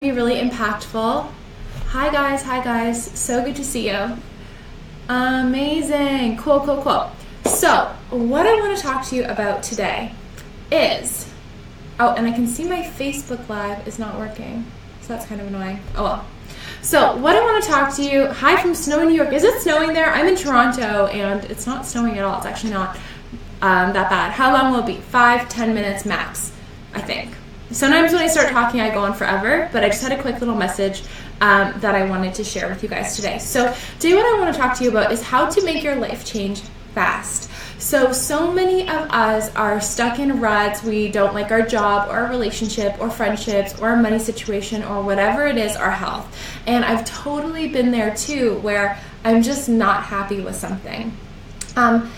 Be really impactful. Hi guys, so good to see you. Amazing, cool. So what I want to talk to you about today is, and I can see my Facebook Live is not working, so that's kind of annoying. Oh well. So what I want to talk to you, hi from snowy New York. Is it snowing there? I'm in Toronto and it's not snowing at all. It's actually not that bad. How long will it be? 5-10 minutes max, I think. Sometimes when I start talking, I go on forever, but I just had a quick little message that I wanted to share with you guys today. So today what I want to talk to you about is how to make your life change fast. So many of us are stuck in ruts. We don't like our job or our relationship or friendships or our money situation or whatever it is, our health. And I've totally been there too, where I'm just not happy with something. And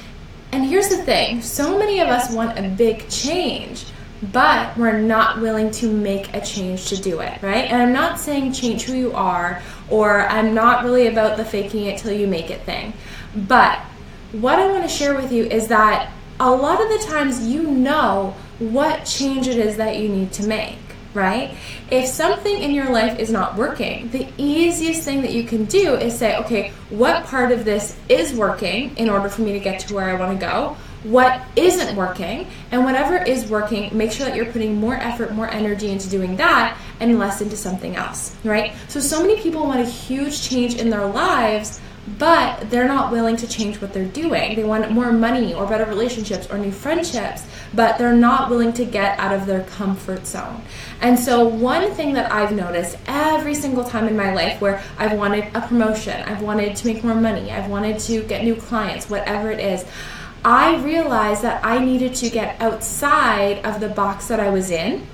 here's the thing, so many of us want a big change, but we're not willing to make a change to do it, right? And I'm not saying change who you are, or I'm not really about the faking it till you make it thing. But what I want to share with you is that a lot of the times you know what change it is that you need to make, right? If something in your life is not working, the easiest thing that you can do is say, okay, what part of this is working in order for me to get to where I want to go? What isn't working, and whatever is working, make sure that you're putting more effort, more energy into doing that and less into something else, right? So many people want a huge change in their lives, but they're not willing to change what they're doing. They want more money or better relationships or new friendships, but they're not willing to get out of their comfort zone. And so one thing that I've noticed every single time in my life where I've wanted a promotion, I've wanted to make more money, I've wanted to get new clients, whatever it is, I realized that I needed to get outside of the box that I was in.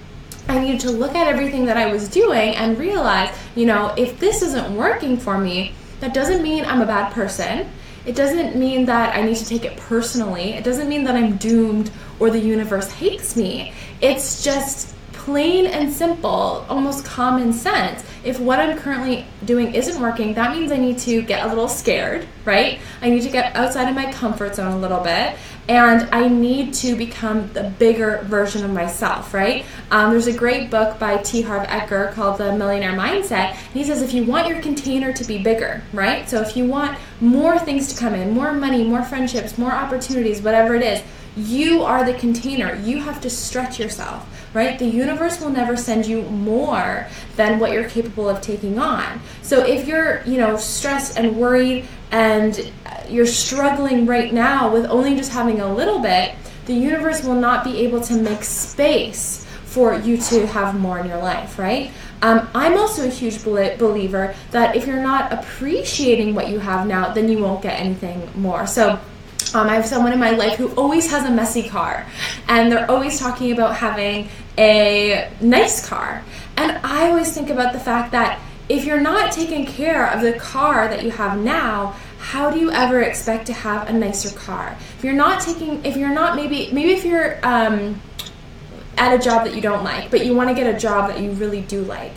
I needed to look at everything that I was doing and realize, if this isn't working for me, that doesn't mean I'm a bad person. It doesn't mean that I need to take it personally. It doesn't mean that I'm doomed or the universe hates me. It's just plain and simple, almost common sense. If what I'm currently doing isn't working, that means I need to get a little scared, right? I need to get outside of my comfort zone a little bit, and I need to become the bigger version of myself, right? There's a great book by T. Harv Eker called The Millionaire Mindset. And he says if you want your container to be bigger, right? So if you want more things to come in, more money, more friendships, more opportunities, whatever it is, you are the container. You have to stretch yourself, right? The universe will never send you more than what you're capable of taking on. So if you're, stressed and worried and you're struggling right now with only just having a little bit, the universe will not be able to make space for you to have more in your life, right? I'm also a huge believer that if you're not appreciating what you have now, then you won't get anything more. So I have someone in my life who always has a messy car, and they're always talking about having a nice car. And I always think about the fact that if you're not taking care of the car that you have now, how do you ever expect to have a nicer car? If you're not at a job that you don't like, but you want to get a job that you really do like.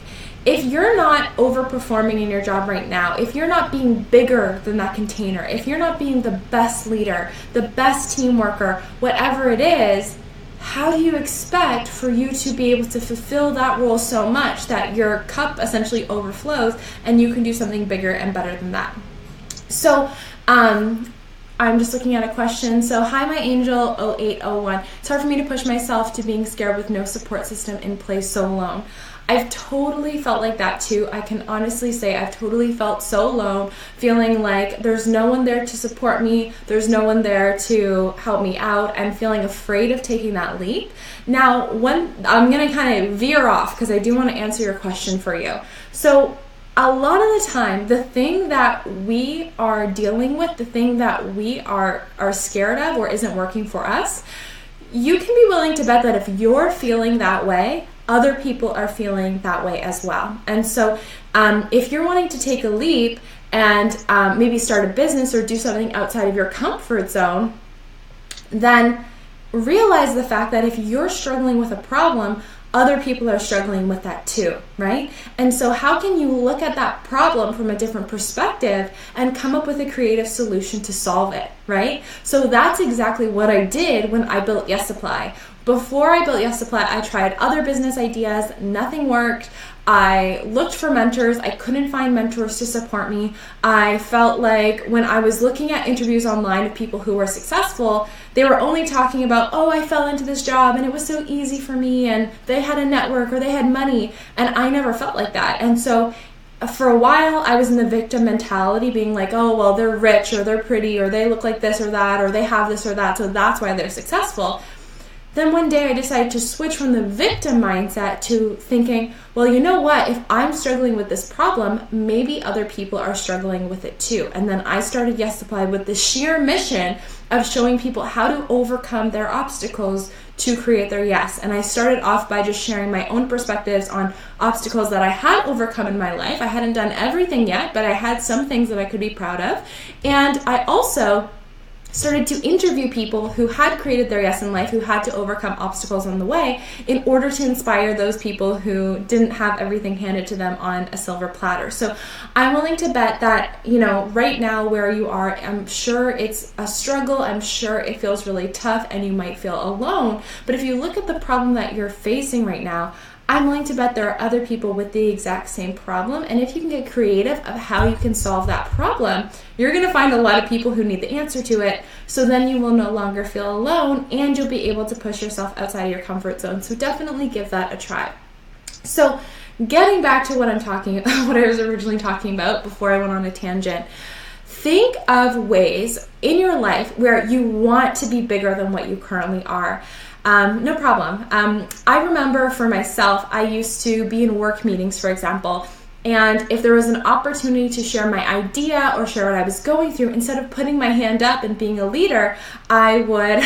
If you're not overperforming in your job right now, if you're not being bigger than that container, if you're not being the best leader, the best team worker, whatever it is, how do you expect for you to be able to fulfill that role so much that your cup essentially overflows and you can do something bigger and better than that? So, I'm just looking at a question. So, hi, my angel 0801. It's hard for me to push myself to being scared with no support system in place so alone. I've totally felt like that too. I can honestly say I've totally felt so alone, feeling like there's no one there to support me, there's no one there to help me out, and feeling afraid of taking that leap. Now, I'm going to kind of veer off because I do want to answer your question for you. So, a lot of the time, the thing that we are dealing with, the thing that we are scared of or isn't working for us, you can be willing to bet that if you're feeling that way, other people are feeling that way as well. And so if you're wanting to take a leap and maybe start a business or do something outside of your comfort zone, then realize the fact that if you're struggling with a problem, other people are struggling with that too, right? And so how can you look at that problem from a different perspective and come up with a creative solution to solve it, right? So that's exactly what I did when I built Yes Supply. Before I built Yes Supply, I tried other business ideas, nothing worked. I looked for mentors. I couldn't find mentors to support me. I felt like when I was looking at interviews online of people who were successful, they were only talking about, oh, I fell into this job and it was so easy for me, and they had a network or they had money, and I never felt like that. And so for a while, I was in the victim mentality, being like, oh, well, they're rich or they're pretty or they look like this or that or they have this or that, so that's why they're successful. Then one day I decided to switch from the victim mindset to thinking, well, you know what? If I'm struggling with this problem, maybe other people are struggling with it too. And then I started Yes Supply with the sheer mission of showing people how to overcome their obstacles to create their yes. And I started off by just sharing my own perspectives on obstacles that I had overcome in my life. I hadn't done everything yet, but I had some things that I could be proud of. And I also started to interview people who had created their yes in life, who had to overcome obstacles on the way, in order to inspire those people who didn't have everything handed to them on a silver platter. So I'm willing to bet that, right now where you are, I'm sure it's a struggle. I'm sure it feels really tough and you might feel alone. But if you look at the problem that you're facing right now, I'm willing to bet there are other people with the exact same problem. And if you can get creative of how you can solve that problem, you're going to find a lot of people who need the answer to it. So then you will no longer feel alone and you'll be able to push yourself outside of your comfort zone. So definitely give that a try. So getting back to what I was originally talking about before I went on a tangent. Think of ways in your life where you want to be bigger than what you currently are. No problem. I remember for myself, I used to be in work meetings, for example, and if there was an opportunity to share my idea or share what I was going through, instead of putting my hand up and being a leader, I would,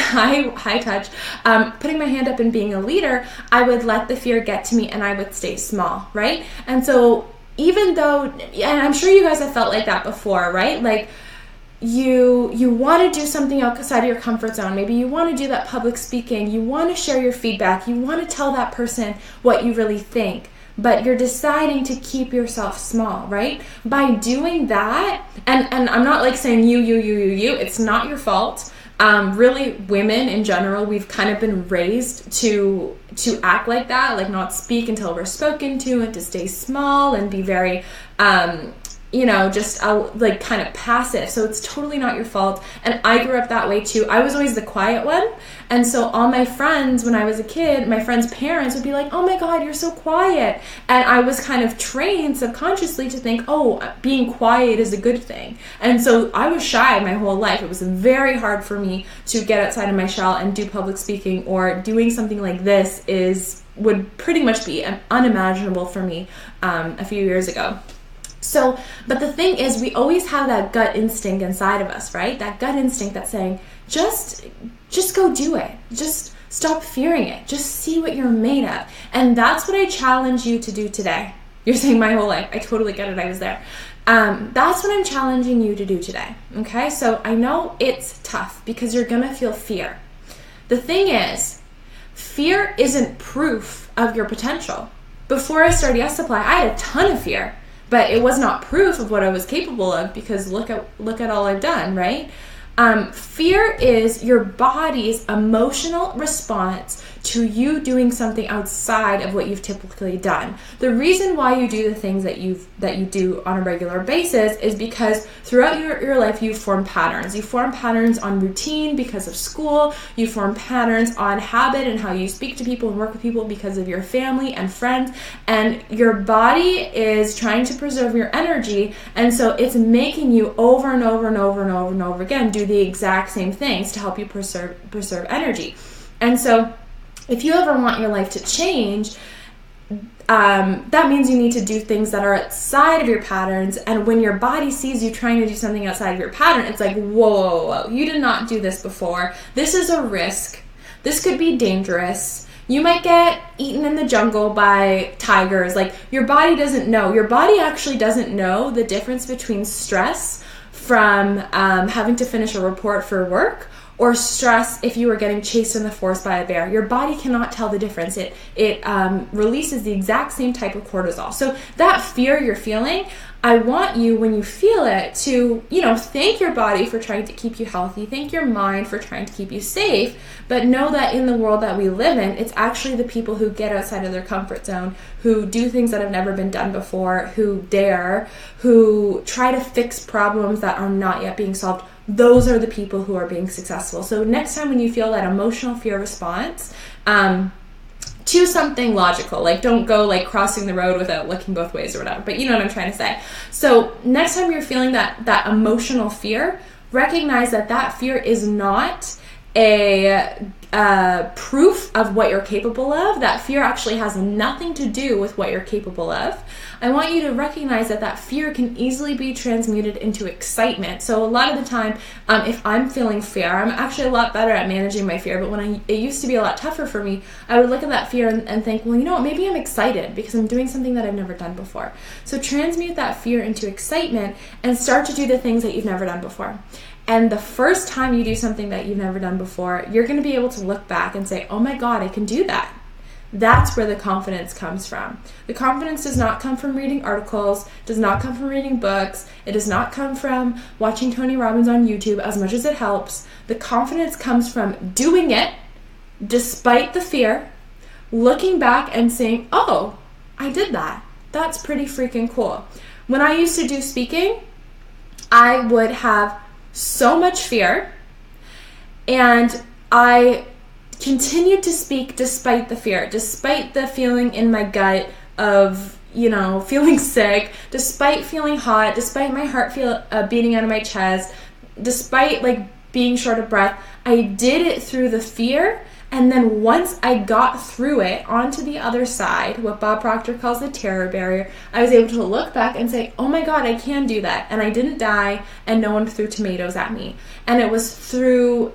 putting my hand up and being a leader, I would let the fear get to me and I would stay small, right? And so even though, and I'm sure you guys have felt like that before, right? Like, you want to do something outside of your comfort zone. Maybe you want to do that public speaking. You want to share your feedback. You want to tell that person what you really think, but you're deciding to keep yourself small, right? By doing that, and I'm not like saying you, it's not your fault. Really, women in general, we've kind of been raised to act like that, like not speak until we're spoken to, and to stay small and be very, just like kind of passive. So it's totally not your fault. And I grew up that way too. I was always the quiet one. And so all my friends, when I was a kid, my friends' parents would be like, oh my God, you're so quiet. And I was kind of trained subconsciously to think, oh, being quiet is a good thing. And so I was shy my whole life. It was very hard for me to get outside of my shell and do public speaking, or doing something like this would pretty much be unimaginable for me a few years ago. So, but the thing is, we always have that gut instinct inside of us, right? That gut instinct that's saying, just go do it. Just stop fearing it. Just see what you're made of. And that's what I challenge you to do today. You're saying my whole life. I totally get it. I was there. That's what I'm challenging you to do today. Okay? So I know it's tough because you're going to feel fear. The thing is, fear isn't proof of your potential. Before I started Yes Supply, I had a ton of fear. But it was not proof of what I was capable of, because look at all I've done, right? Fear is your body's emotional response to you doing something outside of what you've typically done. The reason why you do the things that you do on a regular basis is because throughout your life you form patterns. You form patterns on routine because of school. You form patterns on habit and how you speak to people and work with people because of your family and friends. And your body is trying to preserve your energy, and so it's making you over and over and over and over and over again do the exact same things to help you preserve energy. And so if you ever want your life to change, that means you need to do things that are outside of your patterns. And when your body sees you trying to do something outside of your pattern, it's like, whoa, you did not do this before. This is a risk. This could be dangerous. You might get eaten in the jungle by tigers. Like, your body doesn't know. Your body actually doesn't know the difference between stress from having to finish a report for work, or stress if you were getting chased in the forest by a bear. Your body cannot tell the difference. It releases the exact same type of cortisol. So that fear you're feeling, I want you, when you feel it, to, thank your body for trying to keep you healthy, thank your mind for trying to keep you safe, but know that in the world that we live in, it's actually the people who get outside of their comfort zone, who do things that have never been done before, who dare, who try to fix problems that are not yet being solved. Those are the people who are being successful. So next time when you feel that emotional fear response, choose something logical. Like, don't go like crossing the road without looking both ways or whatever, but you know what I'm trying to say. So next time you're feeling that emotional fear, recognize that fear is not a proof of what you're capable of. That fear actually has nothing to do with what you're capable of. I want you to recognize that fear can easily be transmuted into excitement. So a lot of the time, if I'm feeling fear, I'm actually a lot better at managing my fear, but it used to be a lot tougher for me, I would look at that fear and think, well, you know what, maybe I'm excited because I'm doing something that I've never done before. So transmute that fear into excitement and start to do the things that you've never done before. And the first time you do something that you've never done before, you're going to be able to look back and say, oh my God, I can do that. That's where the confidence comes from. The confidence does not come from reading articles, does not come from reading books, it does not come from watching Tony Robbins on YouTube, as much as it helps. The confidence comes from doing it despite the fear, looking back and saying, oh, I did that. That's pretty freaking cool. When I used to do speaking, I would have so much fear, and I continued to speak despite the fear, despite the feeling in my gut of, feeling sick, despite feeling hot, despite my heart beating out of my chest, despite being short of breath. I did it through the fear, and then once I got through it onto the other side, what Bob Proctor calls the terror barrier, I was able to look back and say, oh my God, I can do that. And I didn't die, and no one threw tomatoes at me. And it was through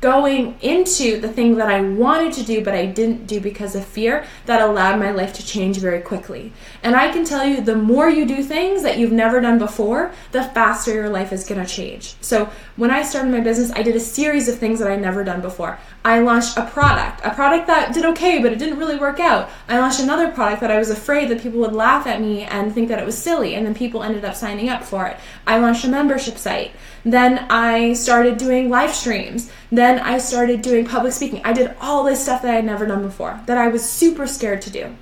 going into the thing that I wanted to do but I didn't do because of fear that allowed my life to change very quickly. And I can tell you, the more you do things that you've never done before, the faster your life is going to change. So when I started my business, I did a series of things that I'd never done before. I launched a product that did okay, but it didn't really work out. I launched another product that I was afraid that people would laugh at me and think that it was silly, and then people ended up signing up for it. I launched a membership site. Then I started doing live streams. Then I started doing public speaking. I did all this stuff that I had never done before, that I was super scared to do.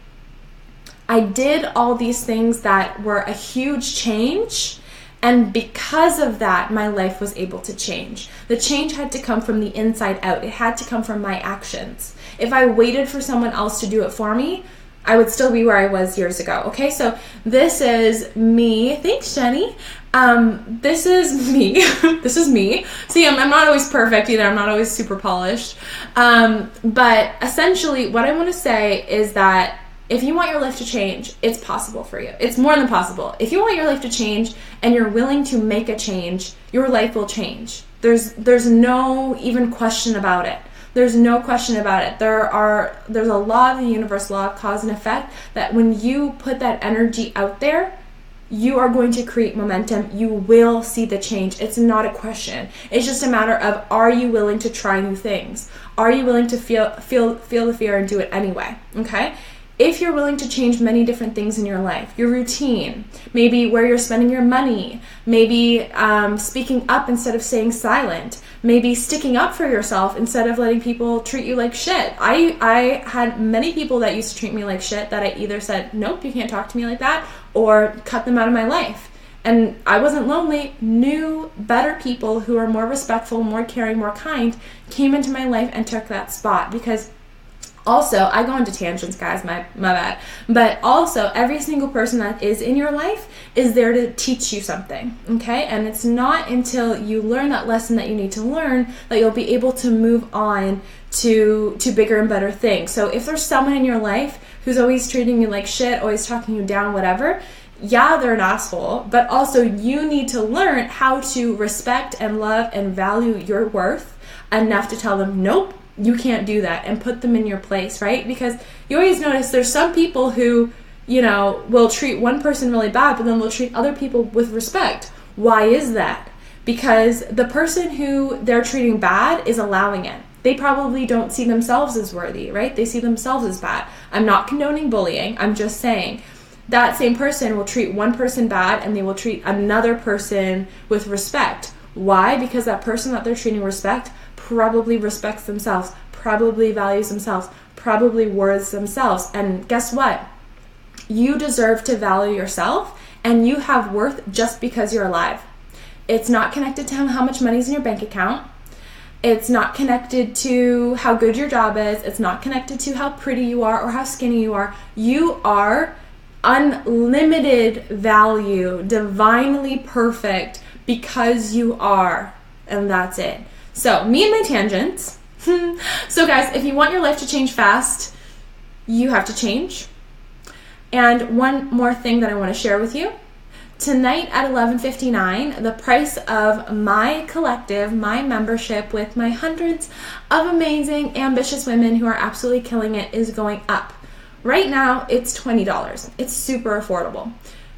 I did all these things that were a huge change, and because of that, my life was able to change. The change had to come from the inside out. It had to come from my actions. If I waited for someone else to do it for me, I would still be where I was years ago. Okay, so this is me. Thanks, Jenny. This is me. This is me. See, I'm not always perfect either. I'm not always super polished. But essentially, what I want to say is that if you want your life to change, it's possible for you. It's more than possible. If you want your life to change and you're willing to make a change, your life will change. There's no even question about it. There's no question about it. There's a law of the universe, law of cause and effect, that when you put that energy out there, you are going to create momentum. You will see the change. It's not a question. It's just a matter of, are you willing to try new things? Are you willing to feel the fear and do it anyway? Okay? If you're willing to change many different things in your life, your routine, maybe where you're spending your money, maybe speaking up instead of staying silent, maybe sticking up for yourself instead of letting people treat you like shit. I had many people that used to treat me like shit that I either said, nope, you can't talk to me like that, or cut them out of my life. And I wasn't lonely. New, better people who are more respectful, more caring, more kind came into my life and took that spot. Because also, I go into tangents, guys, my bad. But also, every single person that is in your life is there to teach you something, okay? And it's not until you learn that lesson that you need to learn that you'll be able to move on to bigger and better things. So if there's someone in your life who's always treating you like shit, always talking you down, whatever, yeah, they're an asshole, but also you need to learn how to respect and love and value your worth enough to tell them, nope, you can't do that, and put them in your place, right? Because you always notice there's some people who, will treat one person really bad, but then they'll treat other people with respect. Why is that? because the person who they're treating bad is allowing it. They probably don't see themselves as worthy, right? They see themselves as bad. I'm not condoning bullying. I'm just saying that same person will treat one person bad and they will treat another person with respect. Why? Because that person that they're treating respect probably respects themselves, probably values themselves, probably worths themselves. And guess what? You deserve to value yourself, and you have worth just because you're alive. It's not connected to how much money's in your bank account. It's not connected to how good your job is. It's not connected to how pretty you are or how skinny you are. You are unlimited value, divinely perfect, because you are, and that's it. So, me and my tangents. So guys, if you want your life to change fast, you have to change. And one more thing that I want to share with you. Tonight at 11:59, the price of my collective, my membership with my hundreds of amazing, ambitious women who are absolutely killing it, is going up. Right now, it's $20. It's super affordable.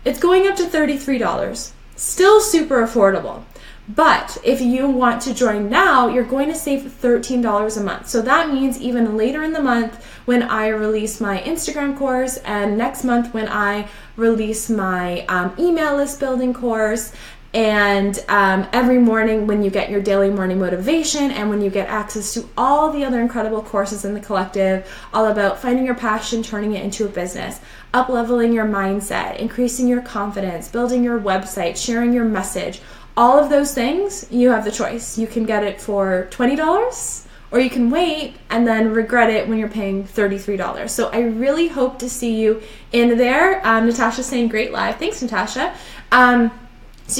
It's going up to $33. Still super affordable. But if you want to join now, you're going to save $13 a month. So that means even later in the month when I release my Instagram course, and next month when I release my email list building course, and every morning when you get your daily morning motivation, and when you get access to all the other incredible courses in the collective, all about finding your passion, turning it into a business, up-leveling your mindset, increasing your confidence, building your website, sharing your message, all of those things, you have the choice. You can get it for $20, or you can wait and then regret it when you're paying $33. So I really hope to see you in there. Natasha's saying great live. Thanks, Natasha. So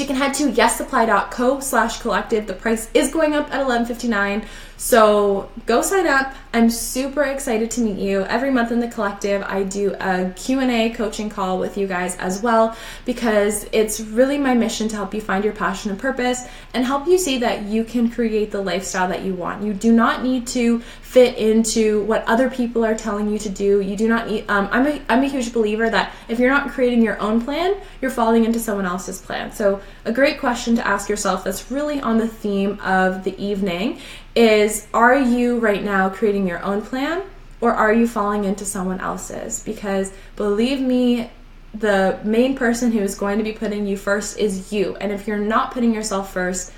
you can head to yessupply.co/collective. The price is going up at $11.59. So go sign up. I'm super excited to meet you. Every month in the collective, I do a Q&A coaching call with you guys as well, because it's really my mission to help you find your passion and purpose and help you see that you can create the lifestyle that you want. You do not need to fit into what other people are telling you to do. You do not need, I'm a huge believer that if you're not creating your own plan, you're falling into someone else's plan. So a great question to ask yourself that's really on the theme of the evening is, are you right now creating your own plan, or are you falling into someone else's? Because believe me, the main person who is going to be putting you first is you. And if you're not putting yourself first,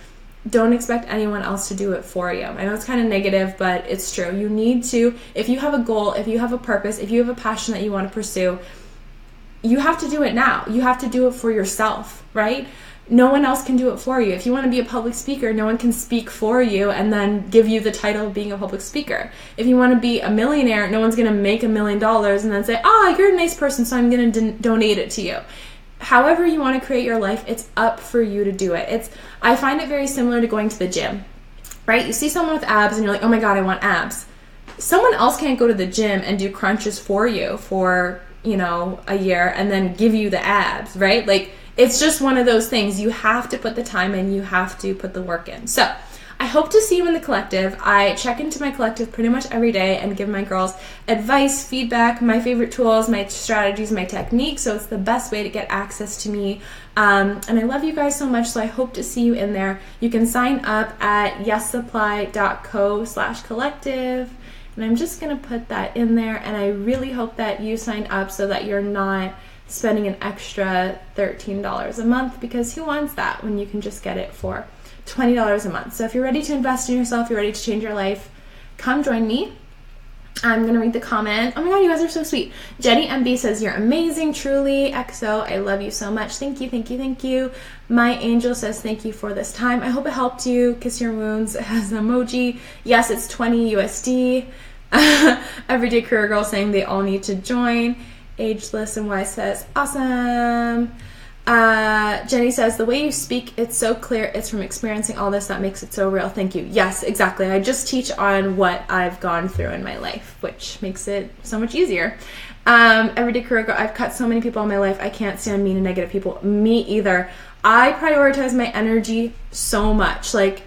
don't expect anyone else to do it for you. I know it's kind of negative, but it's true. You need to, if you have a goal, if you have a purpose, if you have a passion that you want to pursue, you have to do it now. You have to do it for yourself, right? No one else can do it for you. If you want to be a public speaker, no one can speak for you and then give you the title of being a public speaker. If you want to be a millionaire, no one's going to make $1 million and then say, you're a nice person, so I'm going to donate it to you. However you want to create your life, it's up for you to do it. I find it very similar to going to the gym, right? You see someone with abs and you're like, oh my God, I want abs. Someone else can't go to the gym and do crunches for you for, a year and then give you the abs, right? Like, it's just one of those things. You have to put the time in. You have to put the work in. So I hope to see you in the collective. I check into my collective pretty much every day and give my girls advice, feedback, my favorite tools, my strategies, my techniques. So it's the best way to get access to me. And I love you guys so much. So I hope to see you in there. You can sign up at yessupply.co/collective. And I'm just going to put that in there. And I really hope that you sign up so that you're not spending an extra $13 a month, because who wants that when you can just get it for $20 a month? So if you're ready to invest in yourself, you're ready to change your life, come join me. I'm going to read the comment. Oh my God, you guys are so sweet. Jenny MB says, you're amazing, truly. XO, I love you so much. Thank you, thank you, thank you. My angel says, thank you for this time. I hope it helped you. Kiss your wounds. It has an emoji. Yes, it's 20 USD. Everyday Career Girl saying they all need to join. Ageless and Wise says, awesome. Jenny says, the way you speak, it's so clear. It's from experiencing all this that makes it so real. Thank you. Yes, exactly. I just teach on what I've gone through in my life, which makes it so much easier. Everyday Career Girl, I've cut so many people in my life. I can't stand mean and negative people. Me either. I prioritize my energy so much. Like,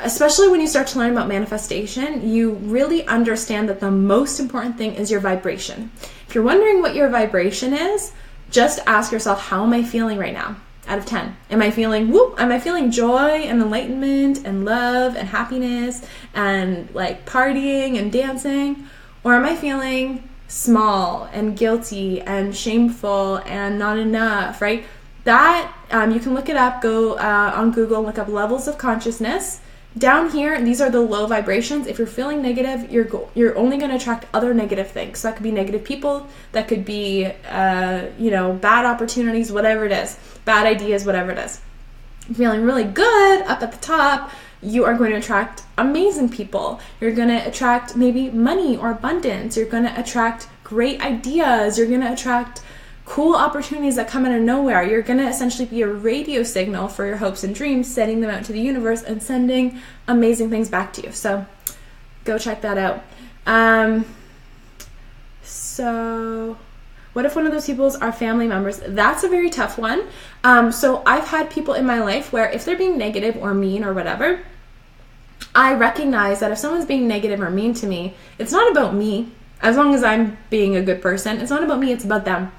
especially when you start to learn about manifestation, you really understand that the most important thing is your vibration. If you're wondering what your vibration is, just ask yourself, how am I feeling right now? out of 10? Am I feeling whoop? Am I feeling joy and enlightenment and love and happiness and like partying and dancing? Or am I feeling small and guilty and shameful and not enough, right? That, you can look it up, go on Google, look up levels of consciousness. Down here, these are the low vibrations. If you're feeling negative, you're only going to attract other negative things. So that could be negative people, that could be, bad opportunities, whatever it is, bad ideas, whatever it is. Feeling really good up at the top, you are going to attract amazing people. You're going to attract maybe money or abundance. You're going to attract great ideas. You're going to attract cool opportunities that come out of nowhere. You're going to essentially be a radio signal for your hopes and dreams, sending them out to the universe and sending amazing things back to you. So go check that out. So what if one of those people are family members? That's a very tough one. So I've had people in my life where if they're being negative or mean or whatever, I recognize that if someone's being negative or mean to me, it's not about me. As long as I'm being a good person, it's not about me, it's about them.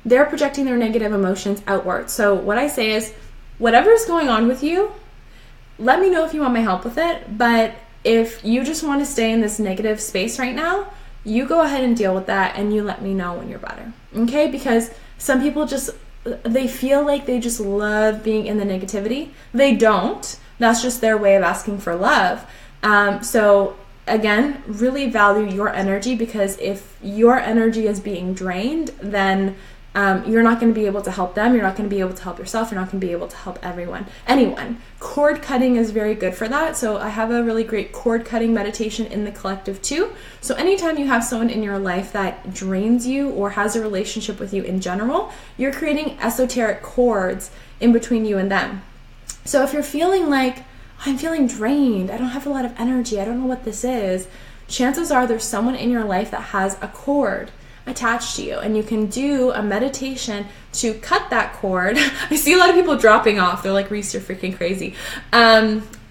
They're projecting their negative emotions outward. So what I say is, whatever's going on with you, let me know if you want my help with it. But if you just want to stay in this negative space right now, you go ahead and deal with that and you let me know when you're better. Okay? Because some people they feel like they just love being in the negativity. They don't. That's just their way of asking for love. So again, really value your energy, because if your energy is being drained, then you're not going to be able to help them. You're not going to be able to help yourself. You're not going to be able to help anyone. Cord cutting is very good for that. So I have a really great cord cutting meditation in the collective too. So anytime you have someone in your life that drains you or has a relationship with you in general, you're creating esoteric cords in between you and them. So if you're feeling like, I'm feeling drained, I don't have a lot of energy, I don't know what this is, chances are there's someone in your life that has a cord attached to you, and you can do a meditation to cut that cord. I see a lot of people dropping off. They're like, Reese, you're freaking crazy.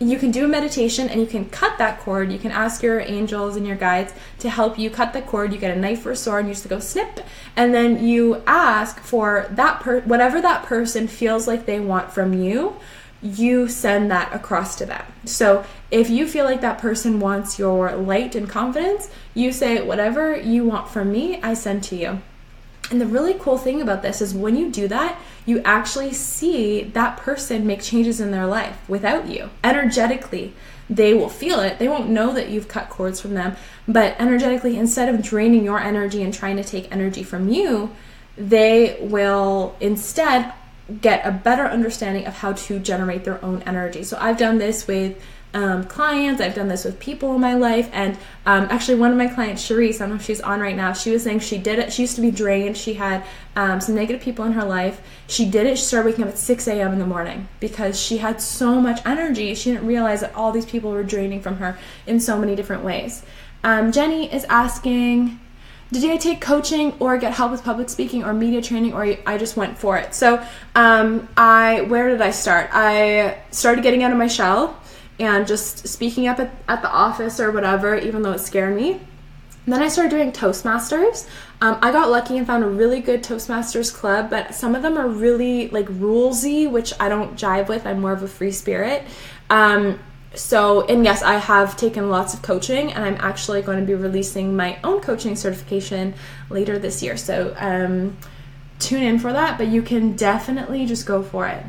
You can do a meditation and you can cut that cord. You can ask your angels and your guides to help you cut the cord. You get a knife or a sword and you just go snip, and then you ask for that whatever that person feels like they want from you, you send that across to them. So if you feel like that person wants your light and confidence, you say, whatever you want from me, I send to you. And the really cool thing about this is when you do that, you actually see that person make changes in their life without you. Energetically, they will feel it. They won't know that you've cut cords from them, but energetically, instead of draining your energy and trying to take energy from you, they will instead get a better understanding of how to generate their own energy. So I've done this with clients, I've done this with people in my life, and actually one of my clients, Cherise, I don't know if she's on right now, she was saying she did it. She used to be drained. She had some negative people in her life. She did it. She started waking up at 6 a.m. in the morning because she had so much energy. She didn't realize that all these people were draining from her in so many different ways. Jenny is asking, did I take coaching or get help with public speaking or media training, or I just went for it? So where did I start? I started getting out of my shell and just speaking up at the office or whatever, even though it scared me. Then I started doing Toastmasters. I got lucky and found a really good Toastmasters club, but some of them are really like rulesy, which I don't jive with. I'm more of a free spirit. And yes, I have taken lots of coaching, and I'm actually going to be releasing my own coaching certification later this year. So tune in for that, but you can definitely just go for it.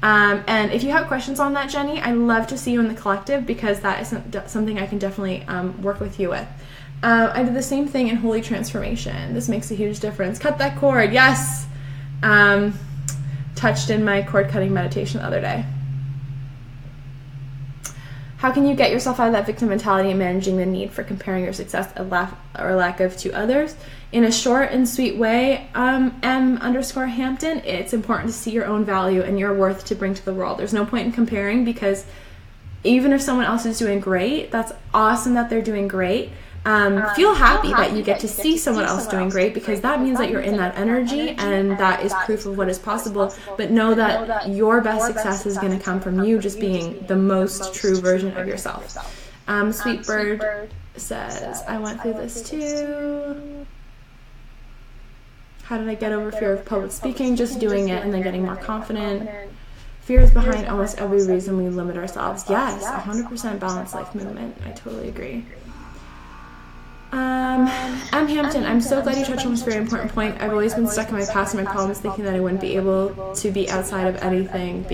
And if you have questions on that, Jenny, I'd love to see you in the collective, because that is something I can definitely work with you with. I did the same thing in Holy Transformation. This makes a huge difference. Cut that cord. Yes. Touched in my cord cutting meditation the other day. How can you get yourself out of that victim mentality and managing the need for comparing your success or lack of to others? In a short and sweet way, M_Hampton, it's important to see your own value and your worth to bring to the world. There's no point in comparing, because even if someone else is doing great, that's awesome that they're doing great. Feel happy that you get to see someone else doing great, because that means that you're in that energy, and that is proof of what is possible. But know that your best success is going to come from you just being the most true version of yourself. Sweet Bird says, I went through this too. How did I get over fear of public speaking? Just doing it and then getting more confident. Fear is behind almost every reason we limit ourselves. Yes, 100% balanced life movement. I totally agree. I'm Hampton. I'm so glad you touched on this very important point. I've always been stuck in my past and my problems, thinking that I wouldn't be able to be outside of anything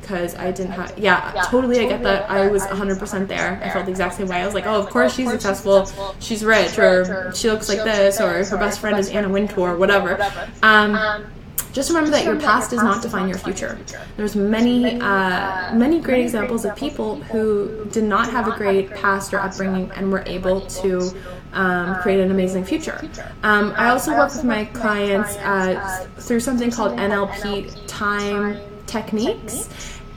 because I didn't have, totally, I get that. I was 100% there. I felt the exact same way. I was like, oh, of course she's successful, she's rich, or she looks like this, or her best friend is Anna Wintour, whatever. Just remember that your past does not define your future. There's many great examples of people who did not have a great past or upbringing and were able to create an amazing future. I also work with my clients through something called NLP time techniques.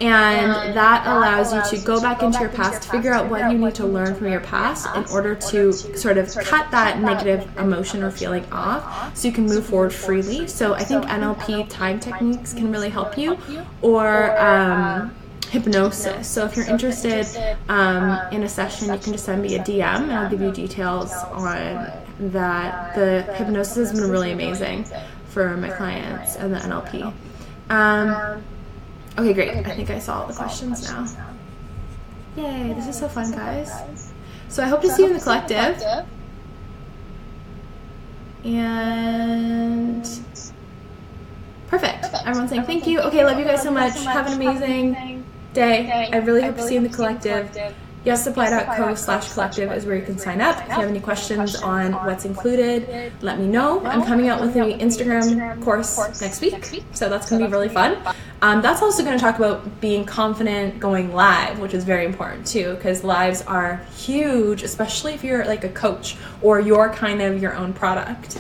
And that allows you to go back into your past, figure out what you need to learn from your past in order to sort of cut that negative emotion or feeling off so you can move forward freely. So I think NLP time techniques can really help you, or hypnosis. So if you're interested in a session, you can just send me a DM and I'll give you details on that. The hypnosis has been really amazing for my clients and the NLP. Okay, great. I think I saw all the questions now. Yay, this is so fun, guys. So I hope to see you in the collective. And perfect. Everyone's saying thank you. Okay, love you guys so much. Have an amazing day. I really hope to see you in the collective. YesSupply.co/collective is where you can sign up. If you have any questions on what's included, let me know. I'm coming out with an Instagram course next week, so that's going to be really fun. That's also going to talk about being confident going live, which is very important too, because lives are huge, especially if you're like a coach or you're kind of your own product.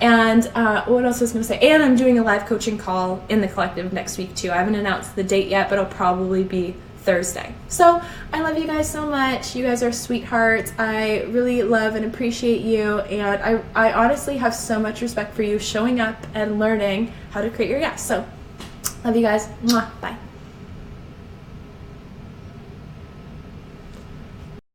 And what else was I going to say? And I'm doing a live coaching call in the collective next week too. I haven't announced the date yet, but it'll probably be Thursday. So I love you guys so much. You guys are sweethearts. I really love and appreciate you, and I honestly have so much respect for you showing up and learning how to create your yes. So love you guys. Mwah. Bye.